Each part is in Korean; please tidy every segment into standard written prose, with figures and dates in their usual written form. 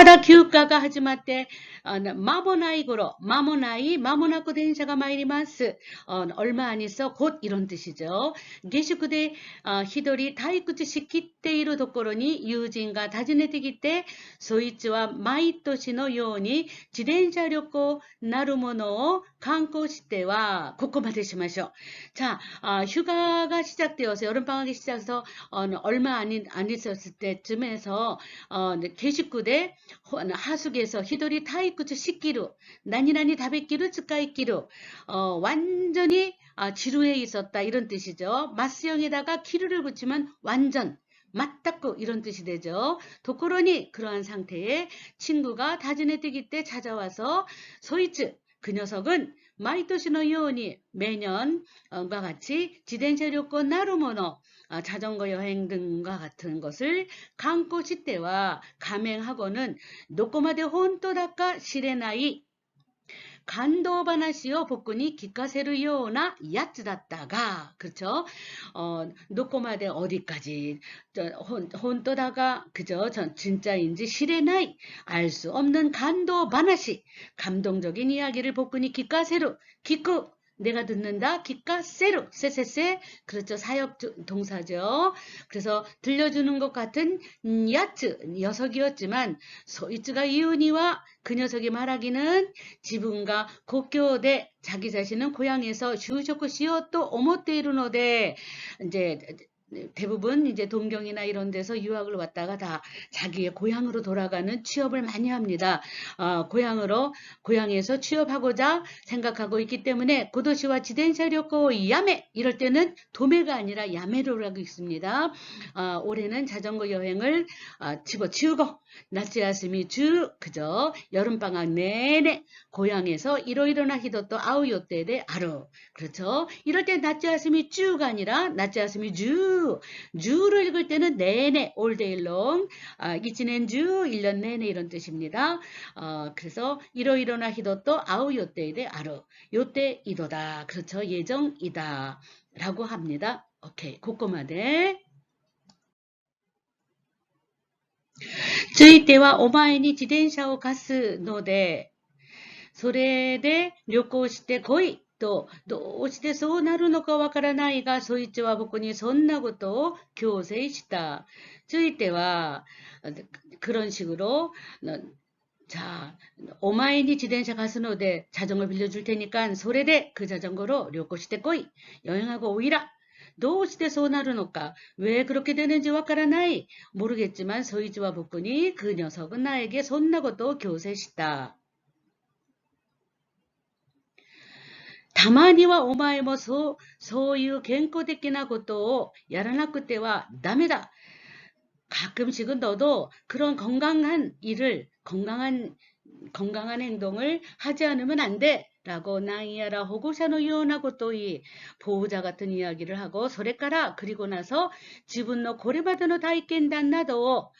から休暇が始まって、間もない頃、間もなく電車が参ります。얼마 안 있어 곧 이런 뜻이죠.下宿で 히돌이退屈しきっているところに友人が訪ねてきて、そいつは毎年のように自転車旅行なるものを観光しては、ここまでしましょう。 자, 휴가가 시작되어서, 여름방학이 시작해서, 얼마 안 있었을 때쯤에서, 게시구대 하숙에서 히도리 타이쿠츠 시키루, 나니나니 다베키루 츠카이키루, 완전히 지루해 있었다. 이런 뜻이죠. 마스형에다가 키루를 붙이면 완전, 맞다고 이런 뜻이 되죠. 도코로니 그러한 상태에 친구가 다즈네테기 때 찾아와서 소이츠, 그 녀석은 마이토시노 요니 매년과 같이 지덴샤 료코 나루모노 자전거 여행 등과 같은 것을 간코 시때와 감행하고는 노코마데 혼토다까 시레나이 간도바나시오 복근이 기카세르 요나 야츠다다가 그렇죠. 노코마데 어디까지 혼또다가 그죠. 진짜인지 시레나이 알 수 없는 간도바나시 감동적인 이야기를 복근이 기카세르 기쿠 내가 듣는다. 기카세루 세세세 그렇죠. 사역 동사죠. 그래서 들려주는 것 같은 야츠 녀석이었지만 소이츠가 이윤이와 그 녀석이 말하기는 지분과 고교대 자기 자신은 고향에서 슈쇼쿠 시오또 오모테이루노데 이제 대부분 이제 동경이나 이런 데서 유학을 왔다가 다 자기의 고향으로 돌아가는 취업을 많이 합니다. 고향에서 취업하고자 생각하고 있기 때문에 고도시와 지덴샤 료코 야메 이럴 때는 도매가 아니라 야메로라고 있습니다. 올해는 자전거 여행을 집어치우고 나츠야스미 주 그죠. 여름방학 내내 고향에서 이로이로나 히도또 아우요테데 아루 그렇죠. 이럴 때 나츠야스미 주가 아니라 나츠야스미 주를 읽을 때는 내내 all day long 이치넨 주 1년 내내 이런 뜻입니다. 그래서 이로이로나 히도또 아우요테데 아루 요때 이도다 그렇죠. 예정이다 라고 합니다. 오케이. 고코마데 ついてはお前に自転車を貸すので、それで旅行してこいと、どうしてそうなるのかわからないが、そいつは僕にそんなことを強制した。ついては、그런 식으로, 자, 오마이니 지덴샤 가스노데 자전거 빌려줄 테니까 소래대 그 자전거로 료코시테 꼬이 여행하고 오이라. どうしてそうなるのか? 왜 그렇게 되는지 わからない. 모르겠지만 소이즈와 복근이 그 녀석은 나에게 손나고도 교세시다. たまにはお前もそういう健康的なことをやらなくてはダメだ. 가끔씩은 너도 그런 건강한 일을, 건강한 행동을 하지 않으면 안 돼. 라고 나이야라 호구샤노 요나고 또이 보호자 같은 이야기를 하고 소래까라 그리고 나서 지분노 고래바드노 다이켄단 나도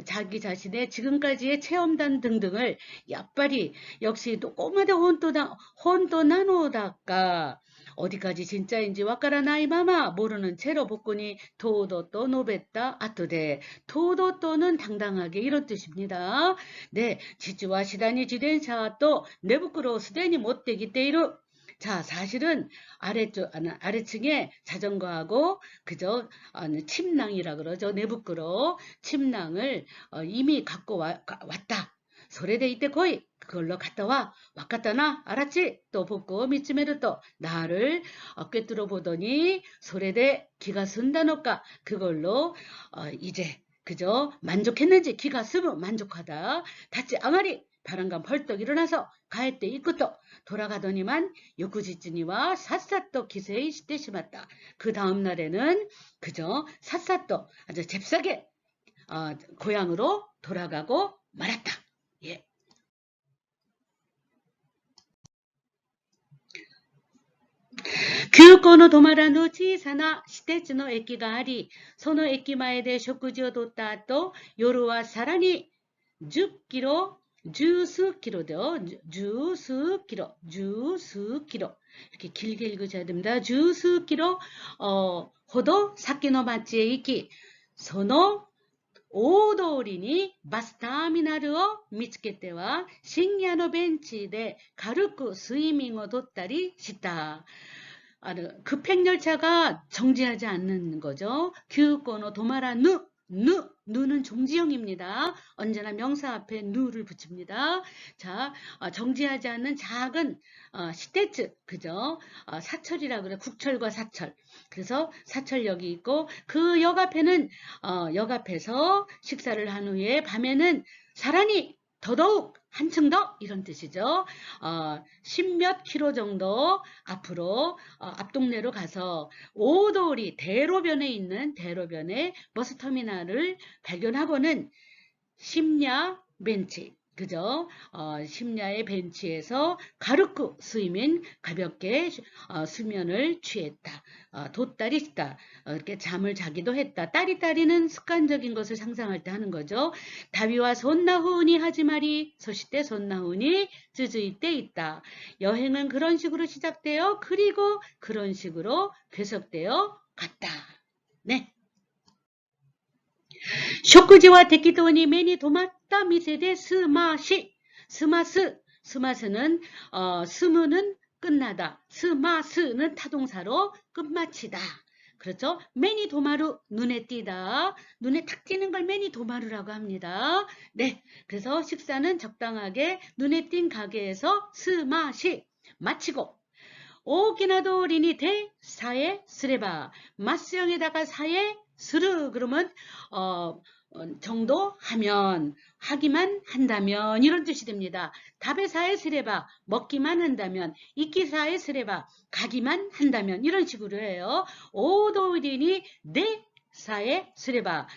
자기 자신의 지금까지의 체험단 등등을 야빨리 역시 또 꼬마대 혼또 나노다까 어디까지 진짜인지 와까라나이 마마 모르는 채로 복근이 도도또 노베다 아토데 도도또는 당당하게 이런 뜻입니다. 네, 지주와 시다니 지덴샤 또 내부끄러워 스데니 못되기 때이루. 자, 사실은 아래층에 자전거하고 그저 침낭이라 그러죠. 내부끄러워 침낭을 이미 갖고 왔다. 소래대 이때 거의 그걸로 갔다 와. 왔갔다나 알았지? 또 복고 미츠메르 또 나를 꿰뚫어 보더니 소래대 기가 쓴다노까 그걸로 이제 그저 만족했는지 기가 쓰면 만족하다. 닫지 아마리 바람감 펄떡 일어나서 가했대 입구또 돌아가더니만 요쿠지츠니와 삿삿또 기세이 시대 심었다. 그 다음 날에는 그저 삿삿또 아주 잽싸게 고향으로 돌아가고 말았다. 예. 急行の止まらぬ小さな私鉄の駅があり、その駅前で食事をとった後、夜はさらに10キロ、十数キロ돼요.十数キロ. 이렇게 길게 읽으셔야 됩니다. 十数キロほど先の町へ行き、その大通りにバスターミナルを見つけては深夜のベンチで軽くスイミングを取ったりした。급행열차가 정지하지 않는 거죠. 규권어 도마라 누는 종지형입니다. 언제나 명사 앞에 누를 붙입니다. 자, 정지하지 않는 작은 시대츠, 그죠? 사철이라 그래. 국철과 사철. 그래서 사철역이 있고 그 역 앞에는 역 앞에서 식사를 한 후에 밤에는 사라니 더더욱 한층 더 이런 뜻이죠. 10몇 킬로 정도 앞으로 앞 동네로 가서 오도리 대로변에 있는 대로변의 버스터미널을 발견하고는 심야 벤치 그죠? 심야의 벤치에서 가르쿠 스위밍 가볍게 수면을 취했다. 돛다리 했다. 이렇게 잠을 자기도 했다. 따리따리는 습관적인 것을 상상할 때 하는 거죠. 다비와 손나훈이 하지 말이 소시때 손나훈이 쯔즈이 때 있다. 여행은 그런 식으로 시작되어 그리고 그런 식으로 계속되어 갔다. 네. 食事は適当に目に留まった店で스마스는 스무는 끝나다, 스마스는 타동사로 끝마치다. 그렇죠? 매니 도마루 눈에 띄다. 눈에 탁 띄는 걸 매니 도마루라고 합니다. 네, 그래서 식사는 적당하게 눈에 띈 가게에서 스마시 마치고 오키나도리니 대사에 쓰레바 마스형에다가 사에 스르 그러면 정도 하면 하기만 한다면 이런 뜻이 됩니다. 답에사에 쓰레바 먹기만 한다면 이기사에 쓰레바 가기만 한다면 이런 식으로 해요. 오도리니 대사에 쓰레바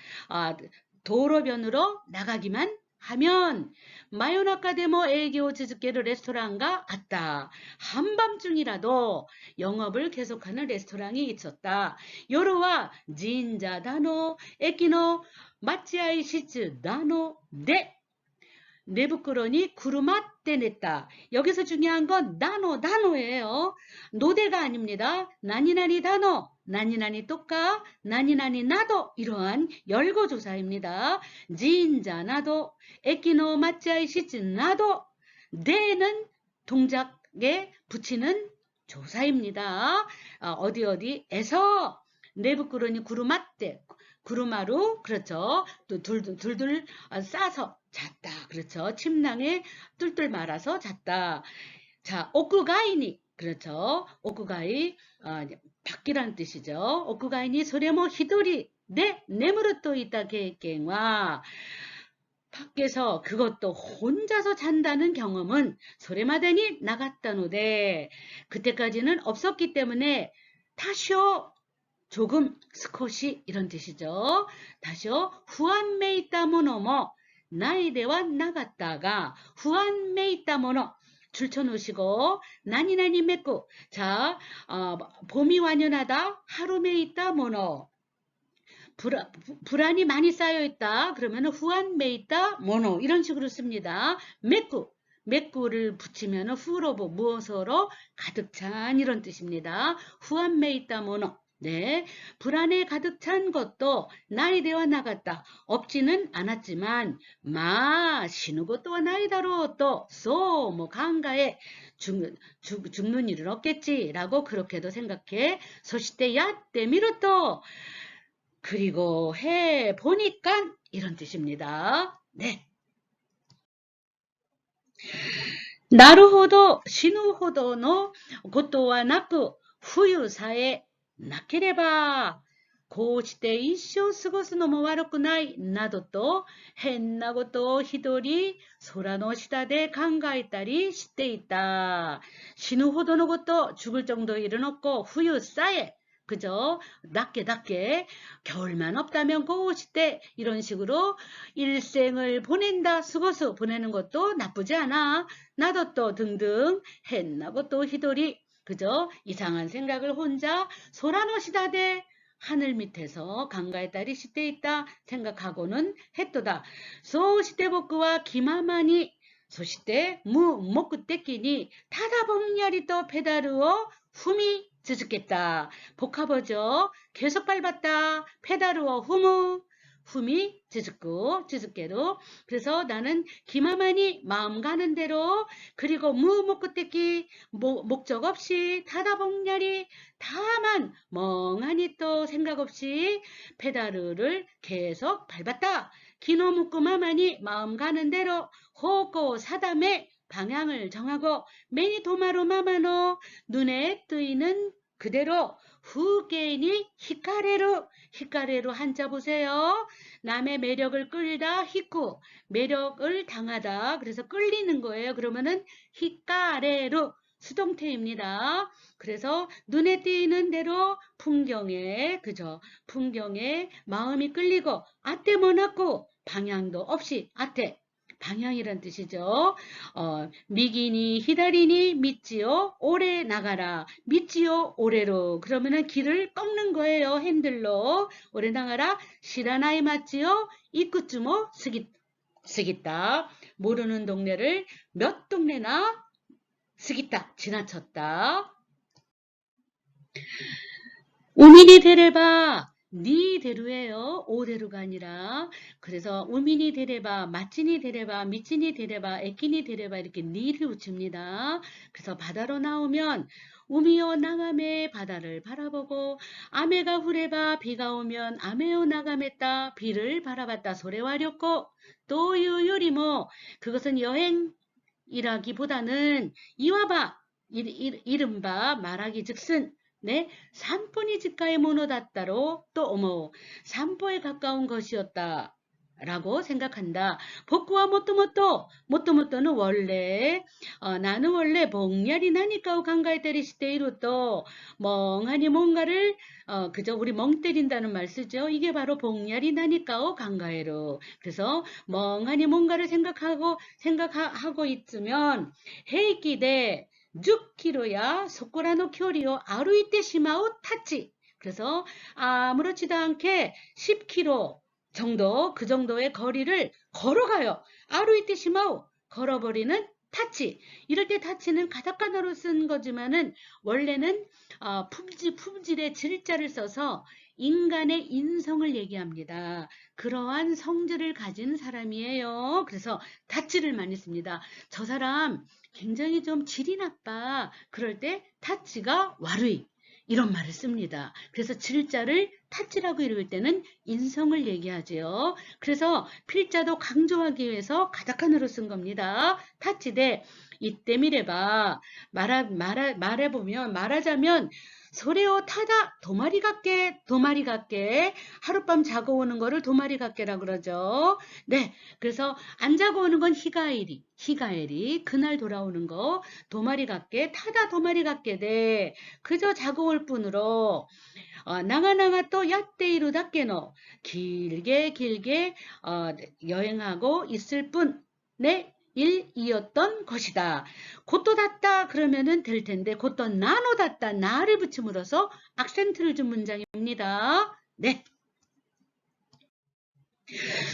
도로변으로 나가기만 하면 마요나카데모 에이기오 즈즈케르 레스토랑가 갔다. 한밤중이라도 영업을 계속하는 레스토랑이 있었다. 요로와 진자 다노 에키노 마치아이 시츠 다노 데 네부끄러니 구르마떼 냈다. 여기서 중요한 건 다노예요. 노대가 아닙니다. 나니나니 다노, 나니나니 똑까, 나니나니 나도 이러한 열거조사입니다. 진자 나도, 에키노 마치아이 시츠 나도, 데는 동작에 붙이는 조사입니다. 어디에서 네부끄러니 구르마떼 구루마루 그렇죠. 또 둘둘 싸서 잤다. 그렇죠. 침낭에 뚫뚫 말아서 잤다. 자, 오쿠가이니 그렇죠. 오쿠가이 밖이라는 뜻이죠. 오쿠가이니 소레모 히도리 네 네무르또 있다 계획갱와 밖에서 그것도 혼자서 잔다는 경험은 소레마데니 나갔다노데 그때까지는 없었기 때문에 타쇼 조금 스코시 이런 뜻이죠. 다시요. 후안메 있다 모노모 나이데와 나갔다가 후안메 있다 모노 줄쳐놓으시고 나니나니 맺고 자 봄이 완연하다 하루메 있다 모노 불안이 많이 쌓여있다 그러면 후안메 있다 모노 이런 식으로 씁니다. 메꾸를 붙이면 후로보 무엇으로 가득 찬 이런 뜻입니다. 후안메 있다 모노 네, 불안에 가득 찬 것도 나이데와 나갔다. 없지는 않았지만 쉬는 것도 나이다로 또 강가에 죽는 일은 없겠지라고 그렇게도 생각해. 소시대 야때 미루또 그리고 해 보니까 이런 뜻입니다. 네. 나루호도 시누호도노 고토와 나쿠 후유사에なければこうして一生過ごすのも悪くないなどと変なことを一人空の下で考えたりしていた。死ぬほどのこと、죽을 정도 일은 없고 후유 싸에 그죠? 낮게 겨울만 없다면 고우시대 이런 식으로 일생을 보낸다 수고수 보내는 것도 나쁘지 않아. 나도 또 등등 했나고 또 히도리 그죠? 이상한 생각을 혼자 소라노시다대 하늘 밑에서 강가에 딸이 시대 있다 생각하고는 했도다. 소시대복구와 기마마니 소시대 먹구떼끼니 타다봉야리 또 페다르어 훔이 즈즈겠다. 복합어죠. 계속 밟았다. 페다르어 후무 후미 지즈게로. 그래서 나는 기마만이 마음 가는 대로, 그리고 무목구떼기 목적 없이 타다봉냐리 다만 멍하니 또 생각 없이 페다ル를 계속 밟았다. 기노무꾸마만이 마음 가는 대로 호고 사담에 방향을 정하고 메니 도마로 마마노 눈에 뜨이는 그대로 후게니 히카레로 한자 보세요. 남의 매력을 끌다 히쿠 매력을 당하다 그래서 끌리는 거예요. 그러면은 히카레로 수동태입니다. 그래서 눈에 띄는 대로 풍경에 그죠? 풍경에 마음이 끌리고 아떼 모나고 방향도 없이 아떼 방향이란 뜻이죠. 미기니 히다리니 미지요 오래 나가라 미지요 오래로 그러면은 길을 꺾는 거예요. 핸들로 오래 나가라 시라나이 맞지요 이쿠츠모 스기다 모르는 동네를 몇 동네나 스기다 지나쳤다. 우민이 되레바 니 대루예요. 오대루가 아니라. 그래서 우민이 되레바, 마친이 되레바, 미친이 되레바, 에끼니 되레바 이렇게 니를 붙입니다. 그래서 바다로 나오면 우미요 나가메 바다를 바라보고 아메가 후레바 비가 오면 아메요 나가메따 비를 바라봤다 소래와렸고 또 유요리모 그것은 여행이라기보다는 이와바 이른바 말하기 즉슨 네, 산포니 집가의 모노다따로 또 어머 산포에 가까운 것이었다 라고 생각한다. 복구와 모토모토는 원래 나는 원래 봉야리 나니까오 강가에 때리실 때 이루또 멍하니 뭔가를 그저 우리 멍 때린다는 말 쓰죠. 이게 바로 봉야리 나니까오 강가에로. 그래서 멍하니 뭔가를 생각하고 있으면 헤이키데 10km야 소코라노 교리요 아루이테 시마우 타치. 그래서 아무렇지도 않게 10km 정도 그 정도의 거리를 걸어가요. 아루이테 시마우 걸어버리는 타치. 이럴 때 타치는 가타카나로 쓴 거지만은 원래는 품질의 질자를 써서 인간의 인성을 얘기합니다. 그러한 성질을 가진 사람이에요. 그래서 타치를 많이 씁니다. 저 사람 굉장히 좀 질이 나빠. 그럴 때 타치가 와르이 이런 말을 씁니다. 그래서 질자를 타치라고 이럴 때는 인성을 얘기하지요. 그래서 필자도 강조하기 위해서 가타카나로 쓴 겁니다. 타치대 이때 미래봐 말하자면 소레오 타다 도마리 같게 하룻밤 자고 오는 거를 도마리 같게라 그러죠. 네, 그래서 안 자고 오는 건 히가에리 그날 돌아오는 거 도마리 같게 타다 도마리 같게 돼 그저 자고 올 뿐으로 나가 또 야떼이루 닦게노 길게 여행하고 있을 뿐 네. 일이었던 것이다. 곧도 닿다 그러면은 될 텐데 곧도 나노 닿다 나를 붙임으로써 악센트를 준 문장입니다. 네.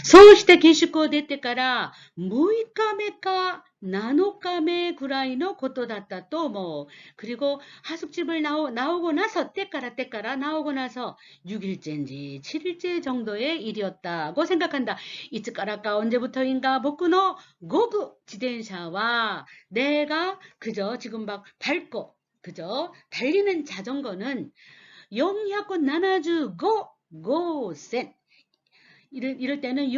そうして下宿を出てから6日目か7日目ぐらいのことだったと思う. 그리고 하숙집을 나오고 나서 때까라 나오고 나서 6일째인지 7일째 정도의 일이었다고 생각한다. 이츠까라까 언제부터인가 복구노 고구 지덴샤와 내가 그저 지금 막 밟고 그저 달리는 자전거는 475고센 이럴 때는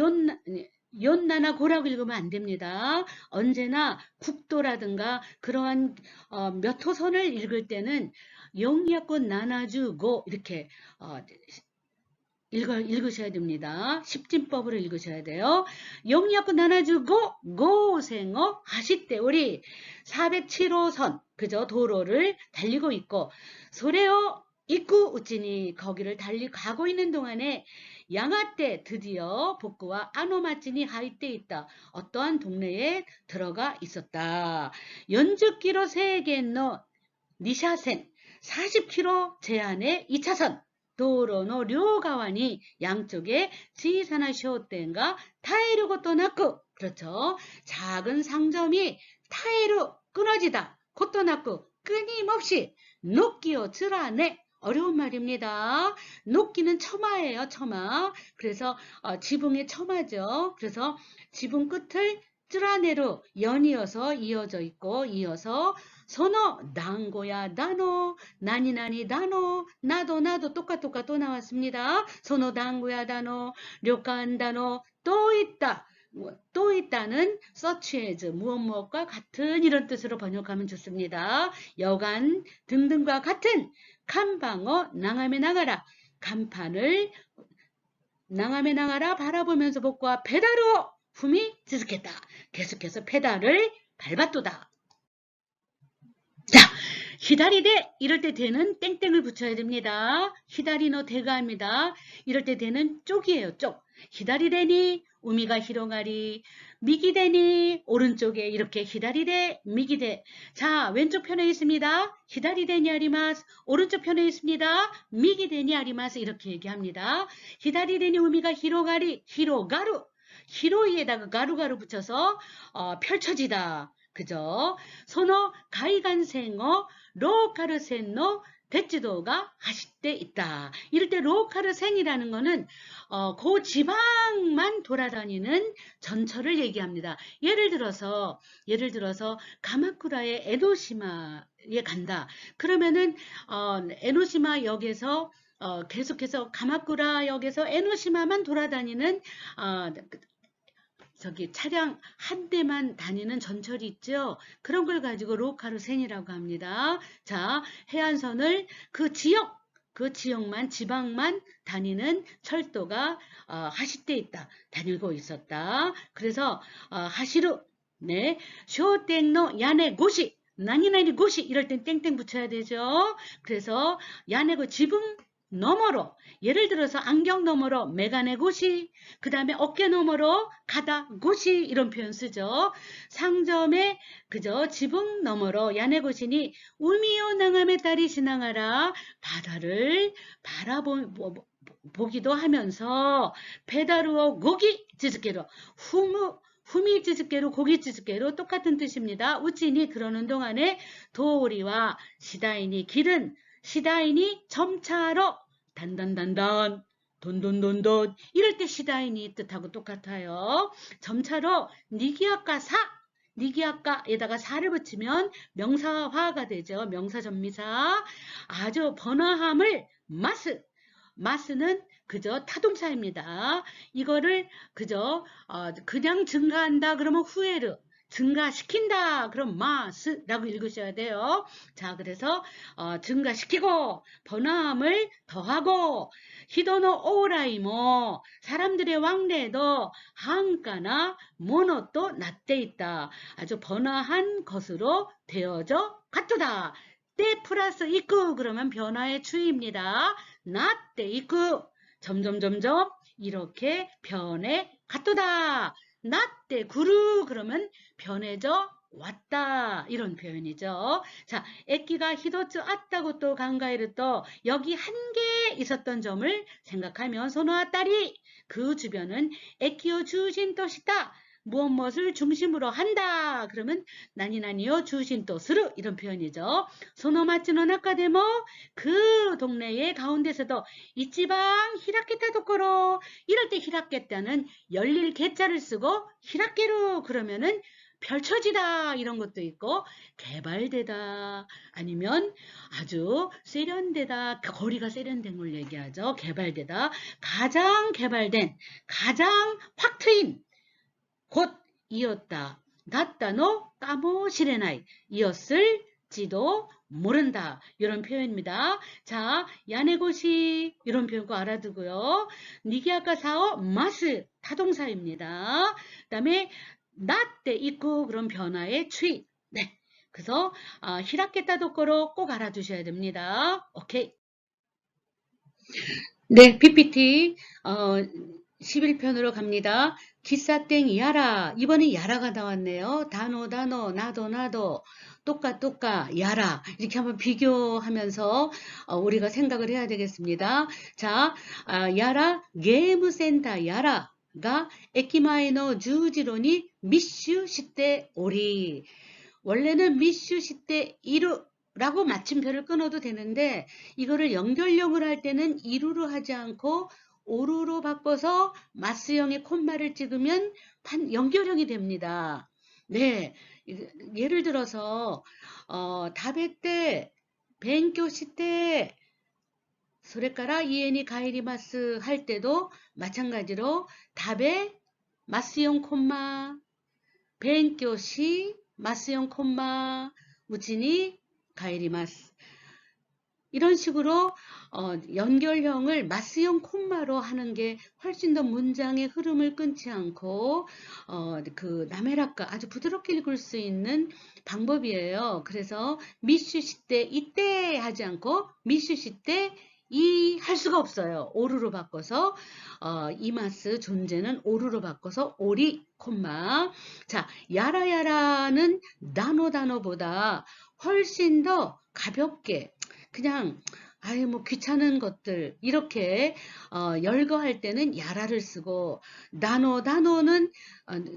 연나나 고라고 읽으면 안 됩니다. 언제나 국도라든가 그러한 몇 호선을 읽을 때는 영야권 나나주고 이렇게 읽으셔야 됩니다. 십진법으로 읽으셔야 돼요. 영야권 나나주고 고생어 하시때 우리 407호선 그저 도로를 달리고 있고 소래요 입구 우찌니 거기를 가고 있는 동안에 양아때 드디어 복구와 아노마치니 하이때 있다. 어떠한 동네에 들어가 있었다. 연주기로 세계노 니샤센 40km 제한의 2차선 도로노 료가와니 양쪽에 지사나 쇼텐가 타이르고또 나쿠 그렇죠. 작은 상점이 타이르 끊어지다. 고또 나쿠 끊임없이 노끼오 츠라네 어려운 말입니다. 녹기는 처마예요, 처마. 그래서 지붕의 처마죠. 그래서 지붕 끝을 쯔라네로 연이어서 이어져 있고 이어서 소노 난고야 나노 나니나니 나노 나도 똑같 또 나왔습니다. 소노 난고야 다노 료칸 다노 또 있다. 또 있다는 such as 무엇과 같은 이런 뜻으로 번역하면 좋습니다. 여간 등등과 같은 칸방어 낭함에 나가라. 간판을 낭함에 나가라 바라보면서 복과 페달로 품이 지득했다. 계속해서 페달을 밟았도다. 자, 히다리대 이럴 때 대는 땡땡을 붙여야 됩니다. 히다리노 대가 합니다. 이럴 때 대는 쪽이에요. 쪽. 히다리대니 우미가 히로가리 미기대니 오른쪽에 이렇게 히다리대 미기대. 자, 왼쪽 편에 있습니다. 히다리대니 아리마스. 오른쪽 편에 있습니다. 미기대니 아리마스. 이렇게 얘기합니다. 히다리대니 우미가 히로가리 히로가루. 히로이에다가 가루가루 붙여서 펼쳐지다. 그죠? 소노 가이간생어 로카르센노 대치도가 하실때 있다. 이럴 때 로카르센이라는 거는 그 지방만 돌아다니는 전철을 얘기합니다. 예를 들어서 가마쿠라의 에노시마에 간다. 그러면은 에노시마 역에서 계속해서 가마쿠라 역에서 에노시마만 돌아다니는 차량 한 대만 다니는 전철이 있죠. 그런 걸 가지고 로카루센이라고 합니다. 자, 해안선을 그 지역만, 지방만 다니는 철도가 하시때 있다. 다니고 있었다. 그래서 하시루, 네, 쇼땡노 야네 고시, 나니나니 고시 이럴 땐 땡땡 붙여야 되죠. 그래서 야네고 지붕 너머로, 예를 들어서 안경 너머로 메가네 고시, 그 다음에 어깨 너머로 가다 고시 이런 표현 쓰죠. 상점에 그저 지붕 너머로 야네 고시니 우미요 낭함에 따리 지나가라. 바다를 바라보기도 하면서 페다루어 고기 지즈케로 후미 찌즈케로 고기 찌즈케로 똑같은 뜻입니다. 우찌니 그러는 동안에 도오리와 시다이니 길은 시다이니 점차로 단단단단 돈돈돈돈 이럴 때 시다이니 뜻하고 똑같아요. 점차로 니기아까에다가 사를 붙이면 명사화가 되죠. 명사전미사. 아주 번화함을 마스는 그저 타동사입니다. 이거를 그저 그냥 증가한다 그러면 후에르, 증가시킨다 그럼 마스라고 읽으셔야 돼요. 자, 그래서 증가시키고 번화함을 더하고 히도노 오라이모 사람들의 왕래도 한가나 모노도 낫대 있다. 아주 번화한 것으로 되어져 갔도다. 때 플러스 이쿠 그러면 변화의 추이입니다. 낫대 이쿠 점점 이렇게 변해 갔도다. 나때 구루 그러면 변해져 왔다 이런 표현이죠. 자, 에끼가 히도츠 아tta고 또 간가에를 또 여기 한 개 있었던 점을 생각하면 소노아 딸이 그 주변은 에끼오 주신토시다 무엇을 중심으로 한다. 그러면 나니나니요 주신토 스루 이런 표현이죠. 소노마츠노 나카데모 그 동네의 가운데서도 이치방 히라케타 도코로 이럴 때 히라케타는 열릴 개자를 쓰고 히라케루 그러면은 펼쳐지다 이런 것도 있고 개발되다 아니면 아주 세련되다 거리가 세련된 걸 얘기하죠. 개발되다 가장 개발된 가장 확 트인 곳이었다. 다따노 까모시레나이 이었을지도 모른다. 이런 표현입니다. 자, 야네고시 이런 표현 거 알아두고요. 니기아카 사오 마스 타동사입니다. 그 다음에 나때 있고 그런 변화의 추이. 네. 그래서 히라케타 도코로 꼭 알아두셔야 됩니다. 오케이. 네, PPT 11편으로 갑니다. 기사땡 야라. 이번에 야라가 나왔네요. 다노 나도 똑까 야라. 이렇게 한번 비교하면서 우리가 생각을 해야 되겠습니다. 자, 야라 게임센터 야라가 에키마에노 주지로니 미슈 시대 오리. 원래는 미슈 시대 이루 라고 마침표를 끊어도 되는데 이거를 연결형을 할 때는 이루로 하지 않고 오루로 바꿔서 마스형의 콤마를 찍으면 연결형이 됩니다. 네, 예를 들어서 다베 때, 벤교시 때, 소레까라 이에니 가이리마스 할 때도 마찬가지로 다베 마스형 콤마, 벤교시 마스형 콤마, 우치니 가이리마스. 이런 식으로 연결형을 마스형 콤마로 하는 게 훨씬 더 문장의 흐름을 끊지 않고 그 나메라카 아주 부드럽게 읽을 수 있는 방법이에요. 그래서 미슈시 때 이때 하지 않고 미슈시 때 이 할 수가 없어요. 오르로 바꿔서 이마스 존재는 오르로 바꿔서 오리 콤마. 자, 야라야라는 단어보다 훨씬 더 가볍게 그냥 아예 뭐 귀찮은 것들 이렇게 열거할 때는 야라를 쓰고 단어는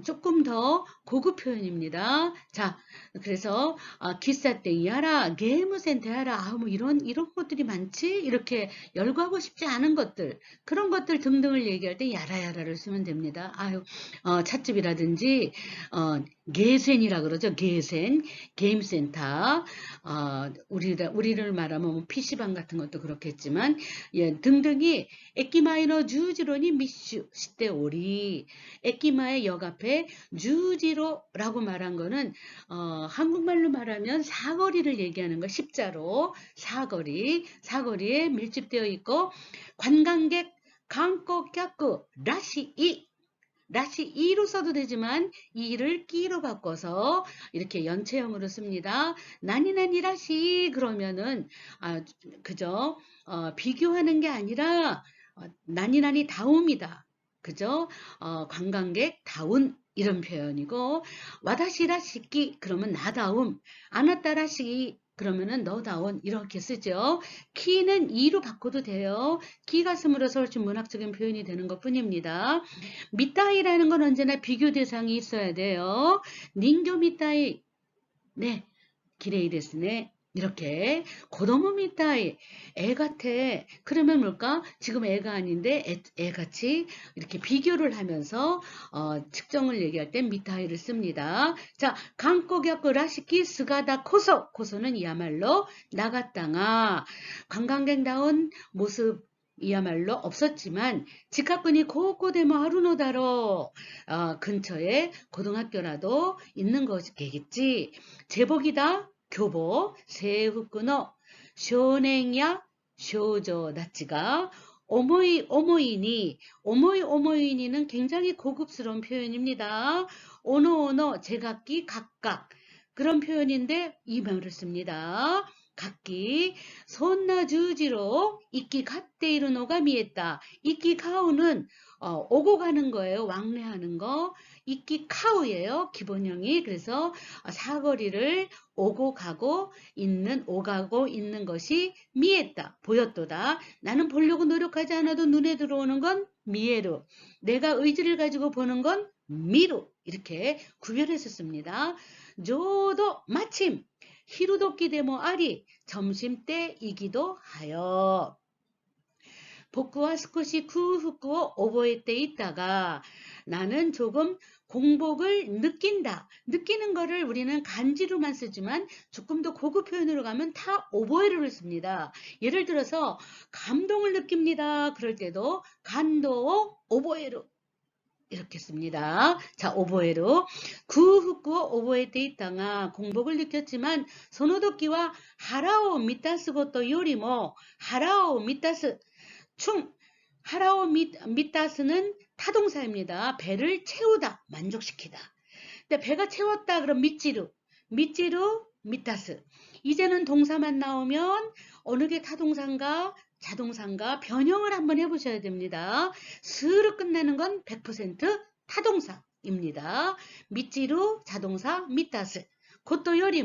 조금 더 고급 표현입니다. 자, 그래서 기사 때 야라, 게임 센터 야라, 뭐 이런 것들이 많지 이렇게 열거하고 싶지 않은 것들 그런 것들 등등을 얘기할 때 야라야라를 쓰면 됩니다. 아유, 찻집이라든지 게센이라 그러죠. 게센, 게임 센터. 우리를 말하면 뭐 PC방 같은 것도 그렇겠지만, 예, 등등이 에키마이너 주지로니 미슈 시대 오리 에키마의 역 앞에 주지로라고 말한 거는 한국말로 말하면 사거리를 얘기하는 거 십자로 사거리에 밀집되어 있고 관광객 강ቆ격구 라시 이로 써도 되지만 이를 끼로 바꿔서 이렇게 연체형으로 씁니다. 나니나니 라시 그러면은 그죠? 비교하는 게 아니라 나니나니 다움이다. 그죠? 관광객 다운 이런 표현이고 와다시 라시끼 그러면 나다움 아나따 라시 그러면은 너다운 이렇게 쓰죠. 키는 이로 바꿔도 돼요. 키가 씀으로써 훨씬 문학적인 표현이 되는 것 뿐입니다. 미따이라는 건 언제나 비교 대상이 있어야 돼요. 닌교 미따이. 네. 기레이 데스네. 이렇게 고도모 미따이 애 같아. 그러면 뭘까? 지금 애가 아닌데 애같이 이렇게 비교를 하면서 측정을 얘기할 땐 미따이를 씁니다. 자, 강고격고 라시키 스가다 코소는 이야말로 나갔다가 관광객다운 모습 이야말로 없었지만 직학군이 고고데모 하루노다로 근처에 고등학교라도 있는 것이겠지. 제복이다. 교복, 세후쿠노, 쇼냉야, 쇼조 다치가 오모이니는 굉장히 고급스러운 표현입니다. 오노오노, 제각기, 각각 그런 표현인데 이 말을 씁니다. 각기 손나 주지로 이끼 갓데이르노가 미했다. 이끼 가우는 오고 가는 거예요. 왕래하는 거. 이끼 카우예요. 기본형이. 그래서 사거리를 오가고 있는 것이 미했다. 보였도다. 나는 보려고 노력하지 않아도 눈에 들어오는 건 미에루. 내가 의지를 가지고 보는 건 미루. 이렇게 구별해서 씁니다. 조도 마침 히루도끼 데모 아리 점심때이기도 하여 복구와 스코시 쿠후쿠오 오보에때 있다가 나는 조금 공복을 느낀다. 느끼는 거를 우리는 간지로만 쓰지만 조금 더 고급 표현으로 가면 다 오보에를 씁니다. 예를 들어서 감동을 느낍니다. 그럴 때도 간도 오보에로 이렇게 씁니다. 자, 오보에로 구후쿠오 오보에때 있다가 공복을 느꼈지만 소노도끼와 하라오 미타스 것도 요리모 하라오 미타스 하라오 미타스는 타동사입니다. 배를 채우다, 만족시키다. 근데 배가 채웠다 그럼 미찌루 미타스. 이제는 동사만 나오면 어느 게 타동사인가 자동사인가 변형을 한번 해보셔야 됩니다. 스르 끝나는 건 100% 타동사입니다. 미찌루 자동사 미타스. 그것도 요리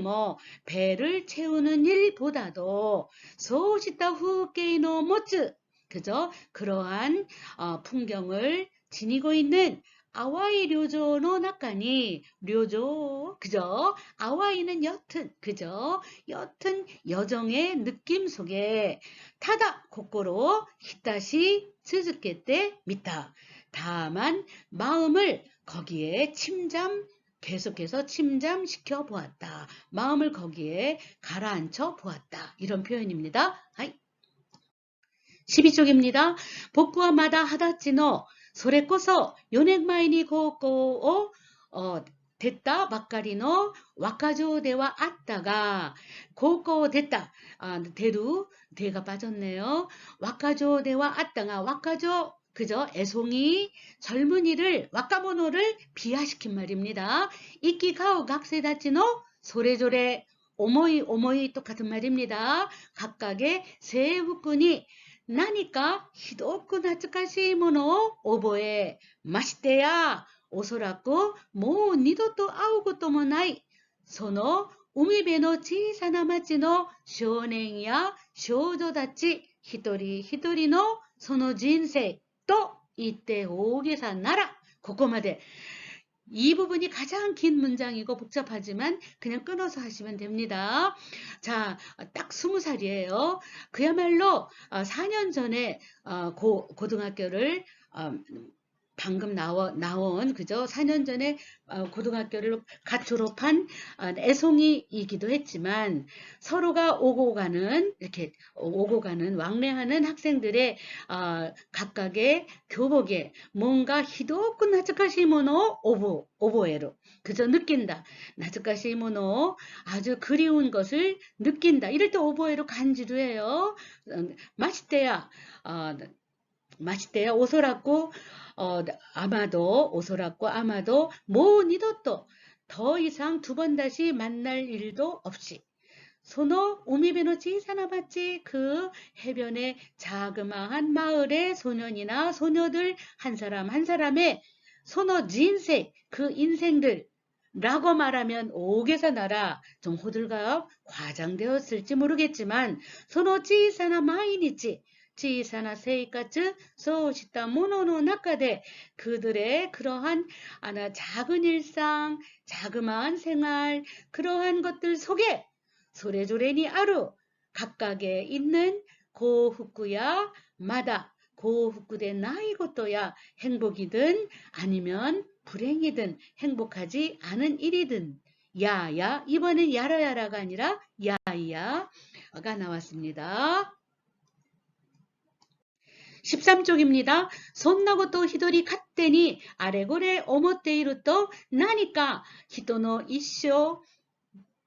배를 채우는 일보다도 소시다 후게이노 모츠 그죠? 그러한 풍경을 지니고 있는 아와이 료조의 나카니 료조 그죠? 아와이는 옅은 그죠? 옅은 여정의 느낌 속에 타다 고코로 히타시 스즈케테 미타 다만 마음을 거기에 계속해서 침잠시켜 보았다. 마음을 거기에 가라앉혀 보았다. 이런 표현입니다. 12쪽입니다. 복구와 마다 하다치노 それこそ4年前に高校を出たばっかりの若女ではあったが、高校を出た、出る、대가 빠졌네요. wakkajoではあったが, wakkajo, 그죠? 애송이, 젊은이를, wakkamo노를 비하시킨 말입니다. 이끼가오 각세다치노, 소래조래, 오모이 똑같은 말입니다. 각각의 새 후끈이 나니까 히도쿠 나츠카시 모노 오보에 마시테야 오소라쿠 모 니도토 아우 것도もない その海辺の小さな町の少年や少女たち一人一人のその人生と言って大げさならここまで 이 부분이 가장 긴 문장이고 복잡하지만 그냥 끊어서 하시면 됩니다. 자, 딱 20살이에요. 그야말로 4년 전에 고등학교를 방금 나온 그죠? 4년 전에 고등학교를 갓 졸업한 애송이이기도 했지만 서로가 이렇게 오고 가는 왕래하는 학생들의 각각의 교복에 뭔가 히도쿠 나츠카시모노 오보에로 그저 느낀다. 나츠카시모노 아주 그리운 것을 느낀다. 이럴 때 오보에로 간지루해요. 마시테야 오소라고 아마도 모 니도또 더 이상 두 번 다시 만날 일도 없이 소노 우미베노 지사나마치 그 해변의 자그마한 마을의 소년이나 소녀들 한 사람 한 사람의 소노 진세 그 인생들 라고 말하면 오게사 나라 좀 호들갑 과장되었을지 모르겠지만 소노 지사나 마이니치 小さな生活、そうしたものの中で 그들의 그러한 작은 일상, 자그마한 생활, 그러한 것들 속에 소래조래니 아루 각각에 있는 고후쿠야 마다 고후쿠대 나이 것도야 행복이든 아니면 불행이든 행복하지 않은 일이든 야야 이번엔 야라야라가 아니라 야야가 나왔습니다. 13쪽입니다. そんなことを一人勝手にあれこれ思っていると何か人の一生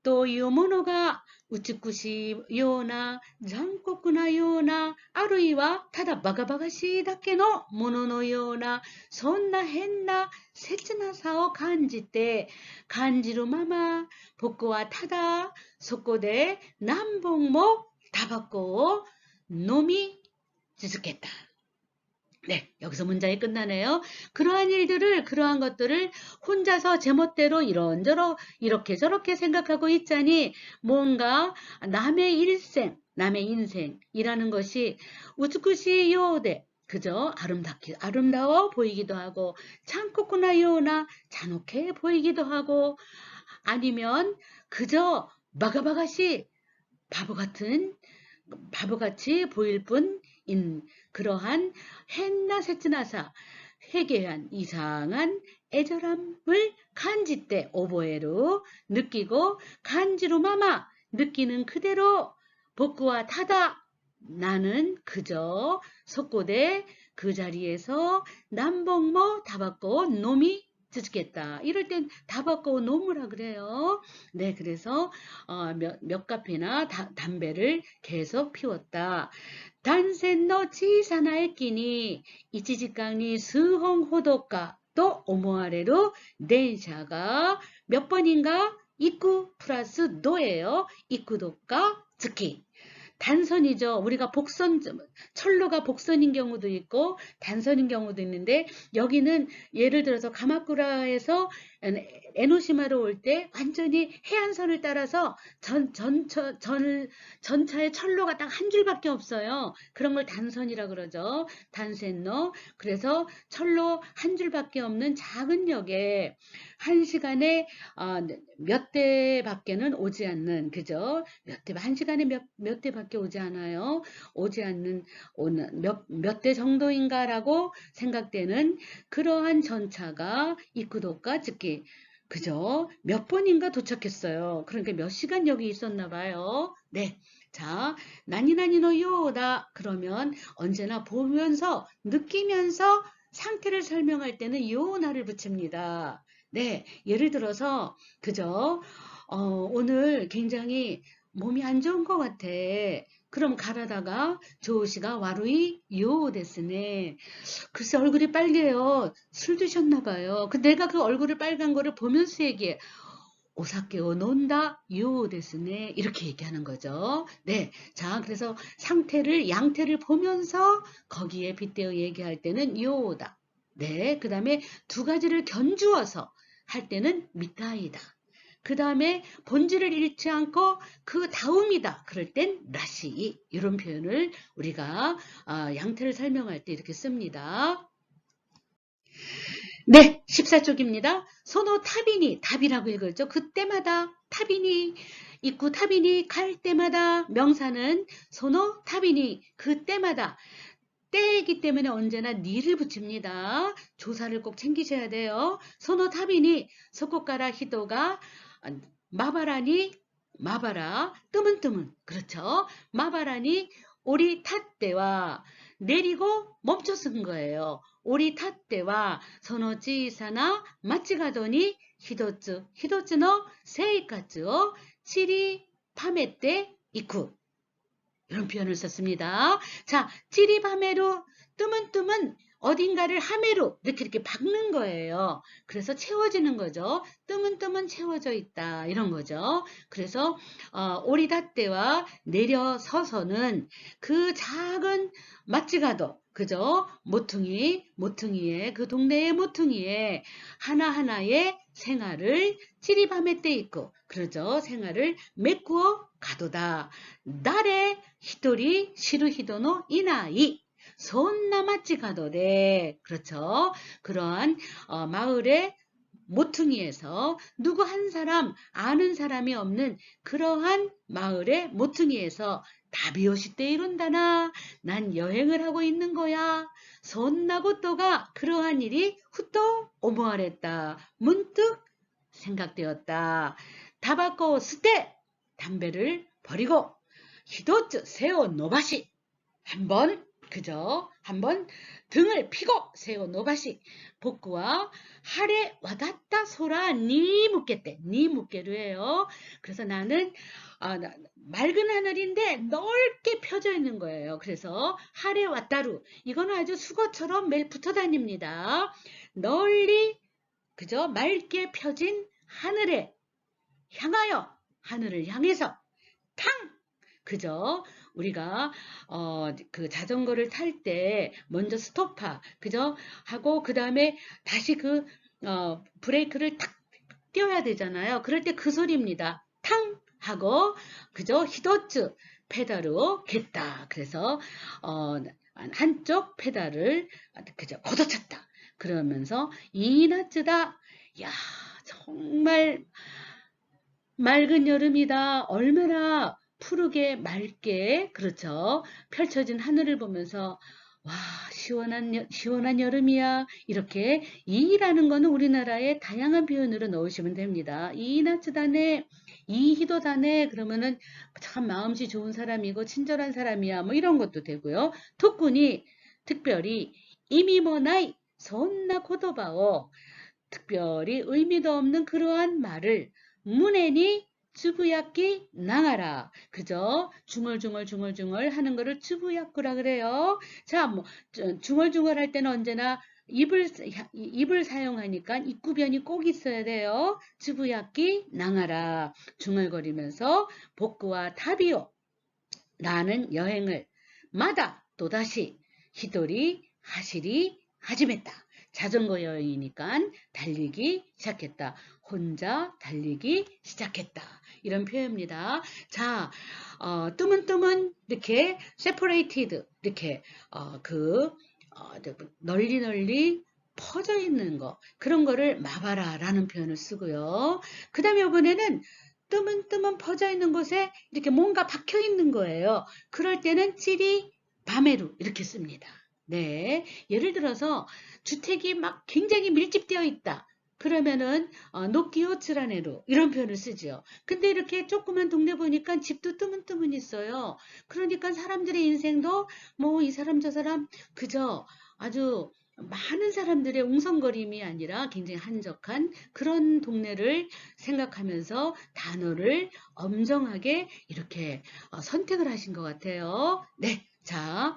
というものが美しいような残酷なようなあるいはただバカバカしいだけのもののようなそんな変な切なさを感じるまま僕はただそこで何本もタバコを飲み続けた. 네, 여기서 문장이 끝나네요. 그러한 것들을 혼자서 제멋대로 이런저런 이렇게 저렇게 생각하고 있자니 뭔가 남의 인생이라는 것이 우츠쿠시 요데 그저 아름다워 보이기도 하고 찬코쿠나 요나 잔혹해 보이기도 하고 아니면 그저 바가바가시 바보같이 보일 뿐인 그러한 hen나 세츠나사 회개한 이상한 애절함을 간지때 오보에로 느끼고 간지로 마마 느끼는 그대로 복구와 타다 나는 그저 속고대 그 자리에서 남봉모 다바꼬 놈이 듣겠다. 이럴 땐 다바꼬 노무라 그래요. 네, 그래서 몇 카페나 담배를 계속 피웠다. 단센의 小さな駅に1時間に数本ほどかと思われる電車が몇 번인가 이쿠 플러스 도예요. 이쿠도가 즈키. 단선이죠. 우리가 철로가 복선인 경우도 있고 단선인 경우도 있는데 여기는 예를 들어서 가마쿠라에서 에노시마로 올 때 완전히 해안선을 따라서 전차의 철로가 딱 한 줄밖에 없어요. 그런 걸 단선이라 그러죠. 단센로. 그래서 철로 한 줄밖에 없는 작은 역에 한 시간에 몇 대밖에는 오지 않는, 그죠? 한 시간에 몇 대밖에 오지 않아요. 오지 않는, 몇 대 정도인가라고 생각되는 그러한 전차가 이쿠도카 즈키, 그죠? 몇 번인가 도착했어요. 그러니까 몇 시간 여기 있었나 봐요. 네. 자, 나니나니노 요다 그러면 언제나 보면서 느끼면서 상태를 설명할 때는 요나를 붙입니다. 네. 예를 들어서 그죠? 오늘 굉장히 몸이 안 좋은 것 같아. 그럼 가라다가 조우씨가 와루이 요 데스네. 글쎄 얼굴이 빨개요. 술 드셨나 봐요. 내가 그 얼굴을 빨간 거를 보면서 얘기해. 오사케오 논다 요 데스네. 이렇게 얘기하는 거죠. 네. 자, 그래서 양태를 보면서 거기에 빗대어 얘기할 때는 요다. 네. 그 다음에 두 가지를 견주어서 할 때는 미타이다. 그 다음에 본질을 잃지 않고 그 다음이다. 그럴 땐 라시. 이런 표현을 우리가 양태를 설명할 때 이렇게 씁니다. 네, 14쪽입니다. 소노 타비니, 답이라고 읽었죠. 그때마다 타비니 있고 타비니 갈 때마다 명사는 소노 타비니 그때마다 때이기 때문에 언제나 니를 붙입니다. 조사를 꼭 챙기셔야 돼요. 소노 타비니 소코카라 히도가 마바라니 마바라 뜨문뜨문 그렇죠. 마바라니 오리 탔대와 내리고 멈춰선 거예요. 오리 탔대와 소노치사나 마치가더니 히도츠노 세이카츠오 치리 파메떼 이쿠 이런 표현을 썼습니다. 자, 찌리 밤에로 뜨문뜨문 어딘가를 하메로 이렇게 박는 거예요. 그래서 채워지는 거죠. 뜨문뜨문 채워져 있다 이런 거죠. 그래서 오리다떼와 내려서서는 그 작은 맛지가도 그죠? 모퉁이에 그 동네의 모퉁이에 하나하나의 생활을 찌리밤에 때 있고 그러죠. 생활을 메꾸어 가도다. 나래 히토리 시루히도노 이나이 손나마치 가도데 그렇죠. 그러한 마을의 모퉁이에서 누구 한 사람 아는 사람이 없는 그러한 마을의 모퉁이에서 다비오시 때 이룬다나 난 여행을 하고 있는 거야. 손나고 또가 그러한 일이 후또 오모하랬다. 문득 생각되었다. 타바코 스테 담배를 버리고 히도츠 세오 노바시 한번 그죠? 한번 등을 피고 세오 노바시 복구와 하레 와닿다 소라 니 묻겠대. 니 묻게로 해요. 그래서 나는 맑은 하늘인데 넓게 펴져 있는 거예요. 그래서 하레 왔다루 이거는 아주 수거처럼 매일 붙어 다닙니다. 널리 그죠? 맑게 펴진 하늘에 향하여 하늘을 향해서 탕 그죠? 우리가 그 자전거를 탈 때 먼저 스토파 그죠? 하고 그 다음에 다시 그 브레이크를 탁 띄워야 되잖아요. 그럴 때 그 소리입니다. 탕 하고 그죠? 히도츠 페달로 겠다. 그래서 한쪽 페달을 그죠? 걷어찼다. 그러면서 이나츠다. 야 정말 맑은 여름이다. 얼마나 푸르게 맑게 그렇죠. 펼쳐진 하늘을 보면서 와 시원한 여름이야. 이렇게 이라는 거는 우리나라의 다양한 표현으로 넣으시면 됩니다. 이나츠다네 이히도다네 그러면은 참 마음씨 좋은 사람이고 친절한 사람이야. 뭐 이런 것도 되고요. 토꾼이 특별히 이미모나이 손나 코도바오 특별히 의미도 없는 그러한 말을 문에니 쯔부야끼 나가라. 그죠? 중얼중얼 하는 거를 쯔부야꾸라 그래요. 자, 뭐 중얼중얼 할 때는 언제나 입을 사용하니까 입구변이 꼭 있어야 돼요. 쯔부야끼 나가라. 중얼거리면서 복구와 타비오. 나는 여행을 마다 또다시 히도리 하시리 하지메다. 자전거 여행이니까 달리기 시작했다. 혼자 달리기 시작했다. 이런 표현입니다. 자, 뜸은 이렇게 separated 이렇게 널리 퍼져 있는 거 그런 거를 마바라 라는 표현을 쓰고요. 그 다음에 이번에는 뜸은 퍼져 있는 곳에 이렇게 뭔가 박혀 있는 거예요. 그럴 때는 찌리 바메루 이렇게 씁니다. 네, 예를 들어서 주택이 막 굉장히 밀집되어 있다. 그러면은 노키오츠라네루 이런 표현을 쓰죠. 근데 이렇게 조그만 동네 보니까 집도 뜨문뜨문 있어요. 그러니까 사람들의 인생도 뭐 이 사람 저 사람 그저 아주 많은 사람들의 웅성거림이 아니라 굉장히 한적한 그런 동네를 생각하면서 단어를 엄정하게 이렇게 선택을 하신 것 같아요. 네, 자,